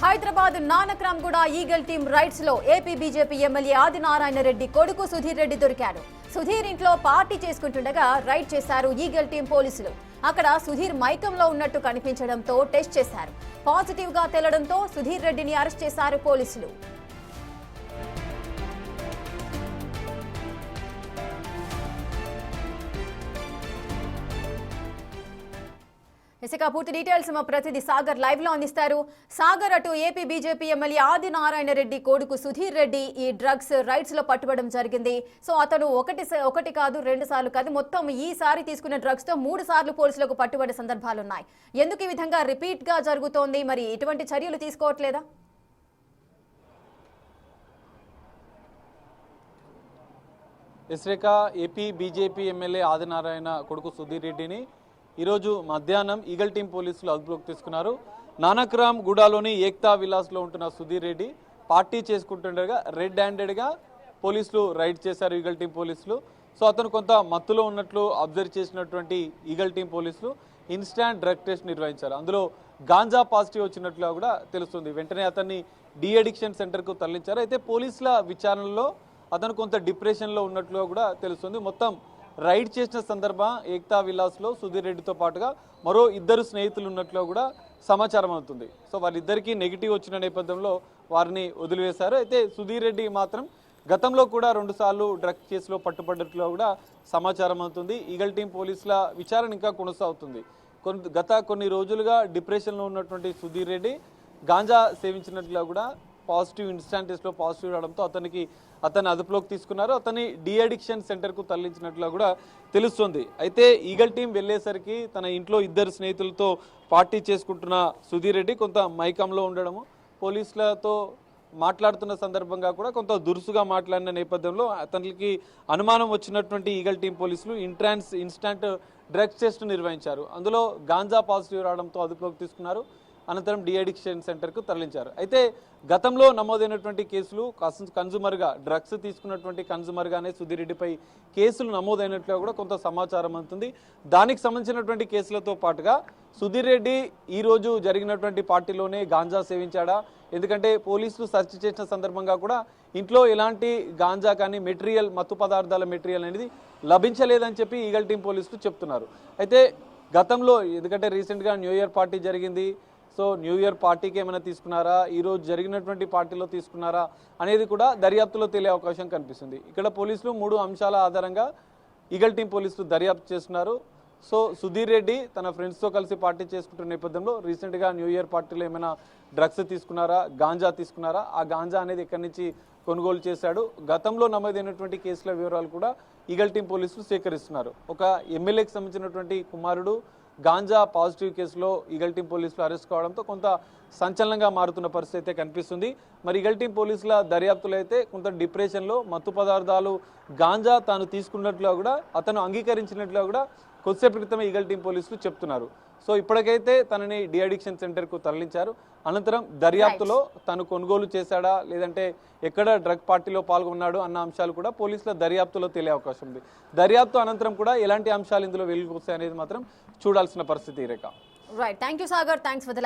Hyderabad Nanakramguda Eagle team raids లో AP BJP MLA Adinarayana Reddy కొడుకు సుధీర్ రెడ్డి దొరికాడు. సుధీర్ ఇంట్లో పార్టీ చేసుకుంటుండగా రైడ్ చేశారు ఈగల్ టీం పోలీసులు. అక్కడ సుధీర్ మైకంలో ఉన్నట్టు కనిపించడంతో టెస్ట్ చేశారు. పాజిటివ్ గా తేలడంతో సుధీర్ రెడ్డిని అరెస్ట్ చేశారు పోలీసులు. ఇసుక పూర్తి డీటెయిల్స్ మా ప్రతినిధి సాగర్ లైవ్ లో అందిస్తారు. సాగర్, అటు AP BJP MLA Adinarayana Reddy కొడుకు సుధీర్ రెడ్డి ఈ డ్రగ్స్ రైడ్స్ లో పట్టుబడడం జరిగింది. సో అతను ఒకటి కాదు, 2 సార్లు కాదు, మొత్తం ఈసారి తీసుకున్న డ్రగ్స్ తో 3 సార్లు పోలీసులకు పట్టుబడే సందర్భాలున్నాయి. ఎందుకు ఈ విధంగా రిపీట్ గా జరుగుతోంది? మరి ఎటువంటి చర్యలు తీసుకోవట్లేదా? ఇస్రేక ఏపీ బీజేపీ ఎమ్మెల్యే ఆదినారాయణ కొడుకు సుధీర్ రెడ్డిని ఈరోజు మధ్యాహ్నం ఈగల్ టీం పోలీసులు అదుపులోకి తీసుకున్నారు. నానక్రామ్ గూడాలోని ఏక్తా విలాస్లో ఉంటున్న సుధీర్ రెడ్డి పార్టీ చేసుకుంటుండగా రెడ్ హ్యాండెడ్గా పోలీసులు రైడ్ చేశారు ఈగల్ టీం పోలీసులు. సో అతను కొంత మత్తులో ఉన్నట్లు అబ్జర్వ్ చేసినటువంటి ఈగల్ టీం పోలీసులు ఇన్స్టాంట్ డ్రగ్ టెస్ట్ నిర్వహించారు. అందులో గాంజా పాజిటివ్ వచ్చినట్లుగా కూడా తెలుస్తుంది. వెంటనే అతన్ని డీ అడిక్షన్ సెంటర్కు తరలించారు. అయితే పోలీసుల విచారణలో అతను కొంత డిప్రెషన్లో ఉన్నట్లుగా కూడా తెలుస్తుంది. మొత్తం రైడ్ చేసిన సందర్భం ఏక్తా విలాస్లో సుధీర్ రెడ్డితో పాటుగా మరో 2 స్నేహితులు ఉన్నట్లు కూడా సమాచారం అవుతుంది. సో వాళ్ళిద్దరికీ నెగిటివ్ వచ్చిన నేపథ్యంలో వారిని వదిలివేశారు. అయితే సుధీర్ రెడ్డి మాత్రం గతంలో కూడా 2 సార్లు డ్రగ్ కేసులో పట్టుబడ్డట్లు కూడా సమాచారం అవుతుంది. ఈగల్ టీం పోలీసుల విచారణ ఇంకా కొనసాగుతుంది. గత కొన్ని రోజులుగా డిప్రెషన్లో ఉన్నటువంటి సుధీర్ రెడ్డి గాంజా సేవించినట్లుగా కూడా పాజిటివ్ ఇన్స్టాంట్ టెస్ట్లో పాజిటివ్ రావడంతో అతన్ని అదుపులోకి తీసుకున్నారు. అతన్ని డీ అడిక్షన్ సెంటర్కు తరలించినట్లుగా కూడా తెలుస్తుంది. అయితే ఈగల్ టీం వెళ్ళేసరికి తన ఇంట్లో 2 స్నేహితులతో పార్టీ చేసుకుంటున్న సుధీర్ రెడ్డి కొంత మైకంలో ఉండడము, పోలీసులతో మాట్లాడుతున్న సందర్భంగా కూడా కొంత దురుసుగా మాట్లాడిన నేపథ్యంలో అతనికి అనుమానం వచ్చినటువంటి ఈగల్ టీం పోలీసులు ఇన్స్టాంట్ డ్రగ్స్ టెస్ట్ నిర్వహించారు. అందులో గాంజా పాజిటివ్ రావడంతో అదుపులోకి తీసుకున్నారు. అనంతరం డీ అడిక్షన్ సెంటర్కు తరలించారు. అయితే గతంలో నమోదైనటువంటి కేసులు కన్జ్యూమర్గా డ్రగ్స్ తీసుకున్నటువంటి కన్జ్యూమర్గానే సుధీర్ రెడ్డిపై కేసులు నమోదైనట్లుగా కూడా కొంత సమాచారం అందుతుంది. దానికి సంబంధించినటువంటి కేసులతో పాటుగా సుధీర్ రెడ్డి ఈరోజు జరిగినటువంటి పార్టీలోనే గాంజా సేవించాడా? ఎందుకంటే పోలీసులు సెర్చ్ చేసిన సందర్భంగా కూడా ఇంట్లో ఎలాంటి గాంజా కానీ మత్తు పదార్థాల మెటీరియల్ అనేది లభించలేదని చెప్పి ఈగల్ టీం పోలీసులు చెప్తున్నారు. అయితే గతంలో ఎందుకంటే రీసెంట్గా న్యూ ఇయర్ పార్టీ జరిగింది. సో న్యూ ఇయర్ పార్టీకి ఏమైనా తీసుకున్నారా, ఈరోజు జరిగినటువంటి పార్టీలో తీసుకున్నారా అనేది కూడా దర్యాప్తులో తెలియ అవకాశం కనిపిస్తుంది. ఇక్కడ పోలీసులు 3 అంశాల ఆధారంగా ఈగల్ టీం పోలీసులు దర్యాప్తు చేస్తున్నారు. సో సుధీర్ రెడ్డి తన ఫ్రెండ్స్తో కలిసి పార్టీ చేసుకుంటున్న నేపథ్యంలో రీసెంట్గా న్యూ ఇయర్ పార్టీలో ఏమైనా డ్రగ్స్ తీసుకున్నారా, గాంజా తీసుకున్నారా, ఆ గాంజా అనేది ఎక్కడి నుంచి కొనుగోలు చేశాడు, గతంలో నమోదైనటువంటి కేసుల వివరాలు కూడా ఈగల్ టీం పోలీసులు సేకరిస్తున్నారు. ఒక ఎమ్మెల్యేకి సంబంధించినటువంటి కుమారుడు గాంజా పాజిటివ్ కేసులో ఈగల్ టీం పోలీసులు అరెస్ట్ కావడంతో కొంత సంచలనంగా మారుతున్న పరిస్థితి అయితే కనిపిస్తుంది. మరి ఈగల్ టీం పోలీసుల దర్యాప్తులో అయితే కొంత డిప్రెషన్లో మత్తు పదార్థాలు గాంజా తాను తీసుకున్నట్లుగా కూడా అతను అంగీకరించినట్లుగా కూడా కొద్దిసేపు క్రితమే ఈగల్ టీం పోలీసులు చెప్తున్నారు. సో ఇప్పటికైతే తనని డీ అడిక్షన్ సెంటర్కు తరలించారు. అనంతరం దర్యాప్తులో తను కొనుగోలు చేశాడా లేదంటే ఎక్కడ డ్రగ్ పార్టీలో పాల్గొన్నాడు అన్న అంశాలు కూడా పోలీసుల దర్యాప్తులో తెలియ అవకాశం ఉంది. దర్యాప్తు అనంతరం కూడా ఎలాంటి అంశాలు ఇందులో వెలుగుకొస్తాయనేది మాత్రం చూడాల్సిన పరిస్థితి రేఖ. Right, thank you Sagar, thanks for the